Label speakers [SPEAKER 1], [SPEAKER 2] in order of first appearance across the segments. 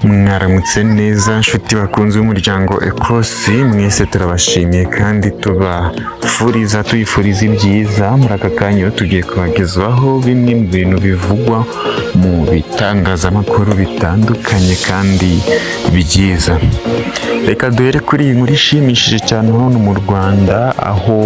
[SPEAKER 1] Mwaramutse neza nshuti bakunze umuryango Ekosi, mwese turabashimiye kandi tuyifuriza ibyiza. Muri aka kanya tugiye kubagezaho bimwe mu bintu bivugwa mu bitangazamakuru bitandukanye kandi byiza. Reka duhere kuri iyi nkuru ishimishije cyane hano mu Rwanda, aho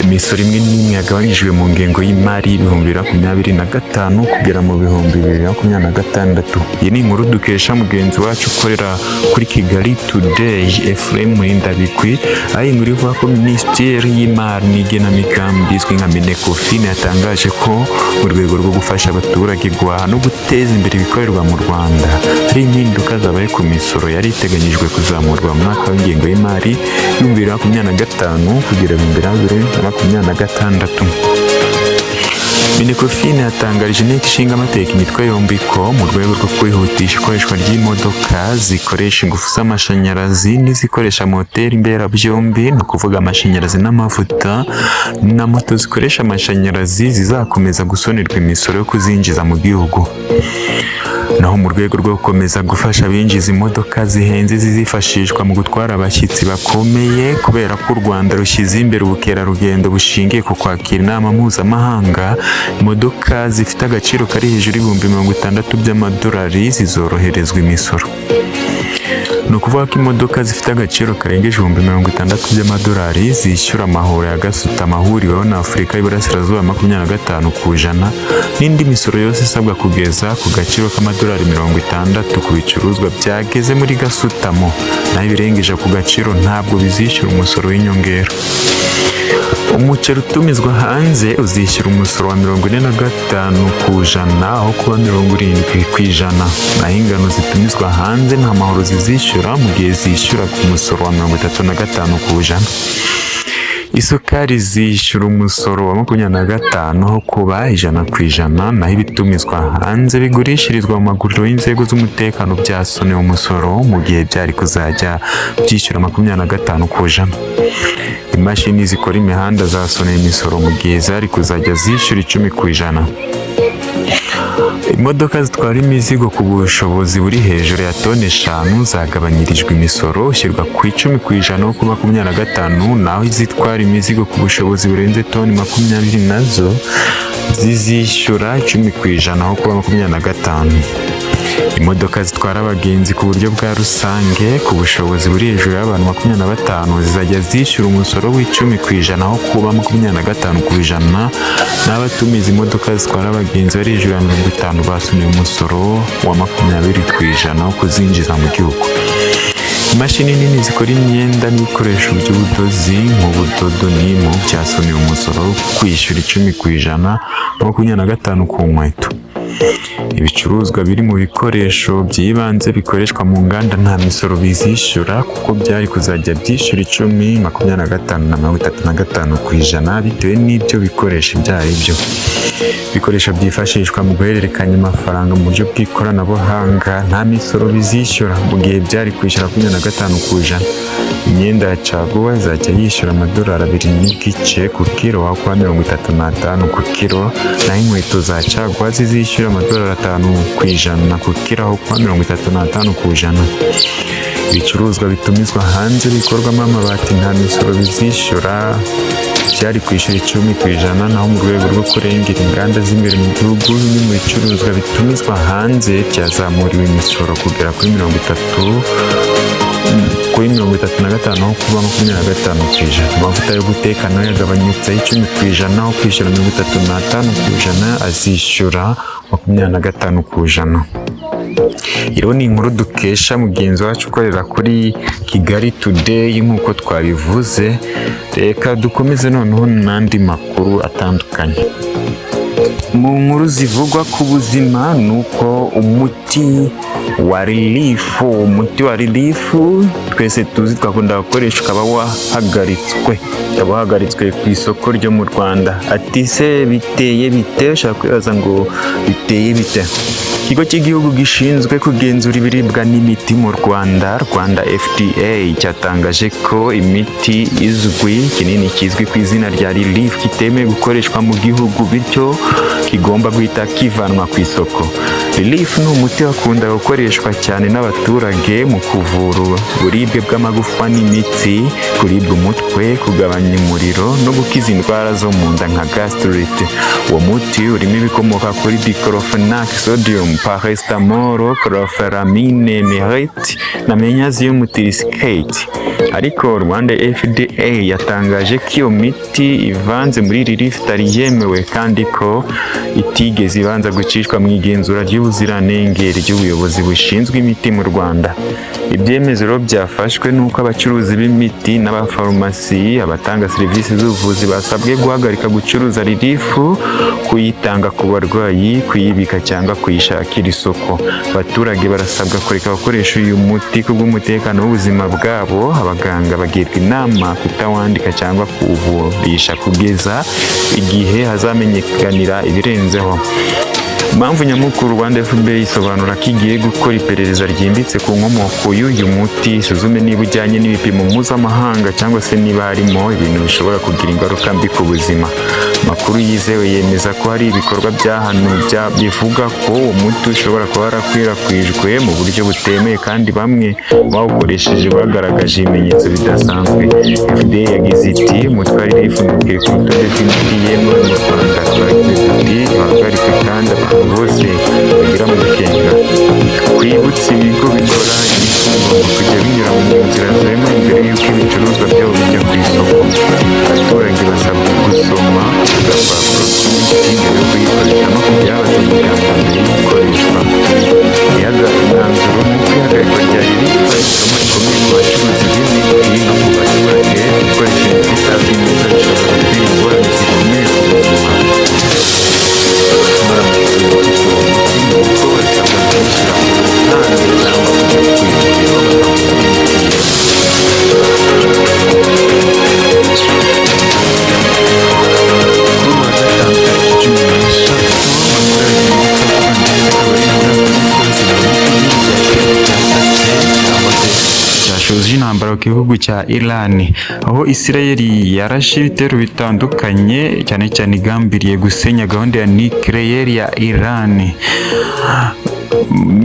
[SPEAKER 1] imisoro imwe n'imwe yagabanyijwe mu ngengo y'imari y'ibihumbi 2025 kugera mu bihumbi 2026. Iyi ni inkuru dukesha mugenzi wacu ukorera kuri Kigali Today Ephraim Ndabikwi, aho inkuru ivuga ko Minisiteri y'Imari n'Igenamigambi izwi nka Minecofin yatangaje ko mu rwego rwo gufasha abaturage guhaha no guteza imbere ibikorerwa mu Rwanda, hari impinduka zabaye ku misoro yari iteganyijwe kuzamurwa mu mwaka w'ingengo y'imari 2025 kugera mu 2026. Minecofin yatangarije inteko ishinga amategeko imitwe yombi ko mu rwego rwo kwihutisha ikoreshwa ry'imodoka zikoresha ingufu z'amashanyarazi n'izikoresha moteri mberabyombi, ni ukuvuga amashanyarazi n'amavuta, na moto zikoresha amashanyarazi zizakomeza gusonerwa imisoro yo kuzinjiza mu gihugu. Naho mu rwego rwo gukomeza gufasha abinjiza imodoka zihenze zizifashishwa mu gutwara abashyitsi bakomeye, kubera ko u Rwanda rushyize imbere ubukerarugendo bushingiye ku kwakira inama mpuzamahanga, imodoka zifite agaciro kari hejuru y'ibihumbi 60 by'amadolari zizoroherezwa imisoro. Ni ukuvuga ko imodoka zifite agaciro karengeje ibihumbi 60 by'amadolari zishyura amahoro ya gasutamo ahuriweho na Afurika y'Iburasirazuba 25%, n'indi misoro yose isabwa kugeza ku gaciro k'amadolari 60 ku bicuruzwa byageze muri gasutamo, naho ibirengeje ku gaciro ntabwo bizishyura umusoro w'inyongera. Umuceri utumizwa hanze uzishyura umusoro wa 45% aho kuba 70%, naho ingano zitumizwa hanze nta mahoro zizishyura mu gihe zishyura ku musoro wa 35%. Isukari zishyura umusoro wa 25% aho kuba 100%, naho ibitumizwa hanze bigurishirizwa mu maguriro y'inzego z'umutekano byasonewe umusoro mu gihe byari kuzajya byishyura 25%. Imashini zikora imihanda zasoneye imisoro mu gihe zari kuzajya zishyura 10%. Imodoka zitwara imizigo ku bushobozi buri hejuru ya toni 5 zagabanyirijwe imisoro ushyirwa ku 10% aho ku 25%, naho izitwara imizigo ku bushobozi burenze toni 20 nazo zizishyura 10% aho ku 25%. Imodoka zitwara abagenzi ku buryo bwa rusange ku bushobozi buri hejuru y'abantu 25 zizajya zishyura umusoro w'10% aho kuba 25%, n'abatumiza imodoka zitwara abagenzi bari hejuru ya 50 basuniye umusoro wa 20% aho kuzinjiza mu gihugu. Imashini nini zikora imyenda n'ibikoresho by'ubudozi nk'ubudodo n'impu byasuniye umusoro kwishyura 10% na 25% ku nkweto. Ibicuruzwa biri mu bikoresho by'ibanze bikoreshwa mu nganda nta misoro bizishyura kuko byari kuzajya byishyura 10%, 25% na 35% bitewe n'ibyo bikoresho ibyo ari byo. Ibikoresho byifashishwa mu guhererekanya amafaranga mu buryo bw'ikoranabuhanga nta misoro bizishyura mu gihe byari kwishyura 25%. Imyenda ya caguwa izajya yishyura amadolari 2.5 ku kilo aho kuba 35 ku kilo, naho inkweto za caguwa zizishyura amadolari 5% ku kilo aho kuba 35%. Ibicuruzwa bitumizwa hanze bikorwamo amabati nta misoro bizishyura, byari kwishyura 10%, naho mu rwego rwo kurengera inganda z'imbere mu gihugu bimwe mu bicuruzwa bitumizwa hanze byazamuriwe imisoro kugera kuri 35% aho kuba 25%. Amavuta yo guteka nayo yagabanyutseho 10% aho kwishyura 35% azishyura 25%. Iro ni inkuru dukesha mugenzi wacu ukorera kuri Kigali Today nk'uko twabivuze. Reka dukomeze noneho n'andi makuru atandukanye. Mu nkuru zivugwa ku buzima nuko umuti wa relief twese tuzi twakunda gukoresha ukaba wahagaritswe ku isoko ryo mu Rwanda. Ati se biteye bite? Ushaka kwibaza ngo biteye bite? Ikigo cy'igihugu gishinzwe kugenzura ibiribwa n'imiti mu Rwanda, Rwanda FDA, cyatangaje ko imiti kinini kizwi ku izina rya relief kitemewe gukoreshwa mu gihugu, bityo kigomba guhita kivanwa ku isoko. Relief ni umuti wakunda gukoreshwa cyane n'abaturage mu kuvura uburibwe bw'amagufa n'imitsi, kuribwa umutwe, kugabanya umuriro no gukiza indwara zo mu nda nka gastrite. Uwo muti urimo ibikomoka kuri diclofenac, sodium, paracetamol, chlorphenamine, merite na magnesium triticate. Ariko Rwanda FDA yatangaje ko iyo miti ivanze muri Relief itari yemewe kandi ko itigeze ibanza gucishwa mu igenzura ry'ubuziranenge ry'ubuyobozi bushinzwe imiti mu Rwanda. Ibyemezo rero byafashwe nuko abacuruzi b'imiti n'abafarumasi, abatanga serivisi z'ubuvuzi basabwe guhagarika gucuruza Relief, kuyitanga ku barwayi, kuyibika cyangwa kuyishakira isoko. Abaturage barasabwa kureka gukoresha uyu muti kubw'umutekano w'ubuzima bwabo. Abaganga bagirwa inama kutawandika cyangwa kuwuvurisha kugeza igihe hazamenyekanira ibirenzeho. Impamvu nyamukuru Rwanda FDA isobanura ko igiye gukora iperereza ryimbitse ku nkomoko y'uyu muti, isuzume niba ujyanye n'ibipimo mpuzamahanga cyangwa se niba harimo ibintu bishobora kugira ingaruka mbi ku buzima. Amakuru yizewe yemeza ko hari ibikorwa by'ahantu bivuga ko uwo muti ushobora kuba warakwirakwijwe mu buryo butemewe kandi bamwe bawukoresheje bagaragaje ibimenyetso bidasanzwe. FDA yagize iti umutwe wa Relief ntukiri ku rutonde rw'imiti yemewe mu Rwanda. Twagize tuti bahagarike kandi abantu bose bagira mu gukenga. Kwibutsa ibigo bikora imiti bigomba kujya binyura mu nzira zemewe mbere y'uko ibicuruzwa byabo bijya ku isoko. Abaturage basabwa gusoma agapapuro k'imiti mbere yo kuyikoresha no kujya babaza muganga mbere yo gukoreshwa. Umwanzuro ni uko ihagarikwa rya Relief ari isomo rikomeye mu bacuruzi b'imiti no mu baturage. Gukoresha imiti itazwi neza bishobora gutera ingorane zikomeye ku buzima. Intambara ku gihugu cya Iran, aho Isirayeli yarashe ibitero bitandukanye cyane cyane igambiriye gusenya gahunda ya nucleaire ya Iran.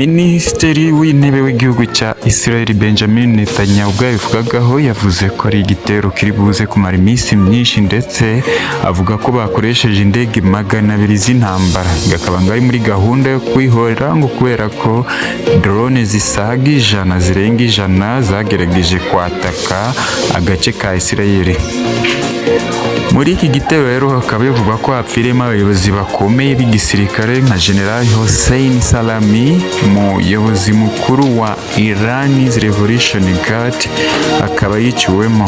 [SPEAKER 1] Minisitiri w'intebe w'igihugu cya Israel Benjamin Netanyahu ubwo yabivugagaho yavuze ko ari igitero kiri buze kumara iminsi myinshi, ndetse avuga ko bakoresheje indege 200 z'intambara. Gakaba ngari muri gahunda yo kwihorera ngo kubera ko drone zisaga zirenga ijana zagerageje kwataka agace ka Israel. Muri iki gitero rero hakaba bivugwa ko hapfiremo abayobozi bakomeye b'igisirikare nka General Hossein Salami, umuyobozi mukuru wa Iran's Revolution Guard, akaba yiciwemo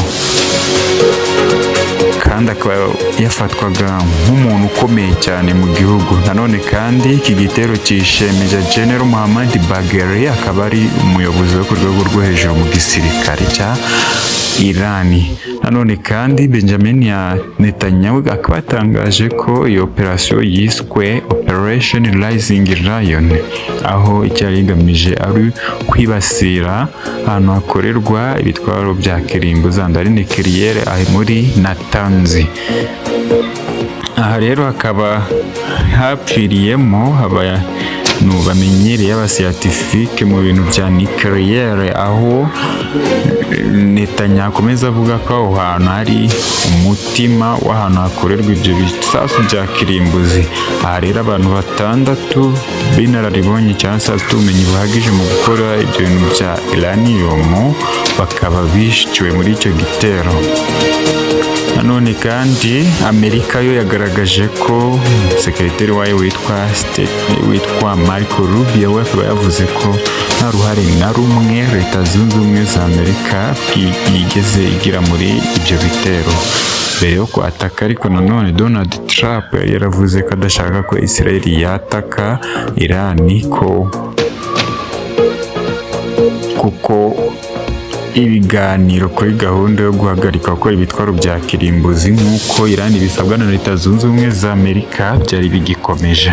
[SPEAKER 1] kandi akaba yafatwaga nk'umuntu ukomeye cyane mu gihugu. Nanone kandi iki gitero cyishe Major General Muhammad Bagheri, akaba ari umuyobozi wo ku rwego rwo hejuru mu gisirikare cya Irani. Nanone kandi Benjamin Netanyahu akaba yatangaje ko iyo operasiyo yiswe Operation Rising Lion, aho icyari igamije ari kwibasira ahantu hakorerwa ibitwaro bya kirimbuzi ndari nucleaire muri Natanzi. Aha rero hakaba hapfiriyemo bamenyereye abasiyatifike mu bintu bya nucleaire, aho Netanyahu akomeza avuga ko aho hantu hari umutima w'ahantu hakorerwa ibyo bisasu bya kirimbuzi. Aha rero abantu 6 b'inararibonye cyangwa se ubumenyi buhagije mu gukora ibyo bintu bya uranium bakaba bishwe muri icyo gitero. Nanone kandi Amerika yo yagaragaje ko sekretari wayo witwa Marco Rubio we akaba yavuze ko nta ruhare na rumwe Leta Zunze Ubumwe za Amerika yigeze igira muri ibyo bitero mbere yo kwataka. Ariko nanone Donald Trump yaravuze ko adashaka ko Israel yataka Iran kuko ibiganiro kuri gahunda yo guhagarika gukora ibitwaro bya kirimbuzi nk'uko Iran bisabwa na Leta Zunze Ubumwe za Amerika byari bigikomeje.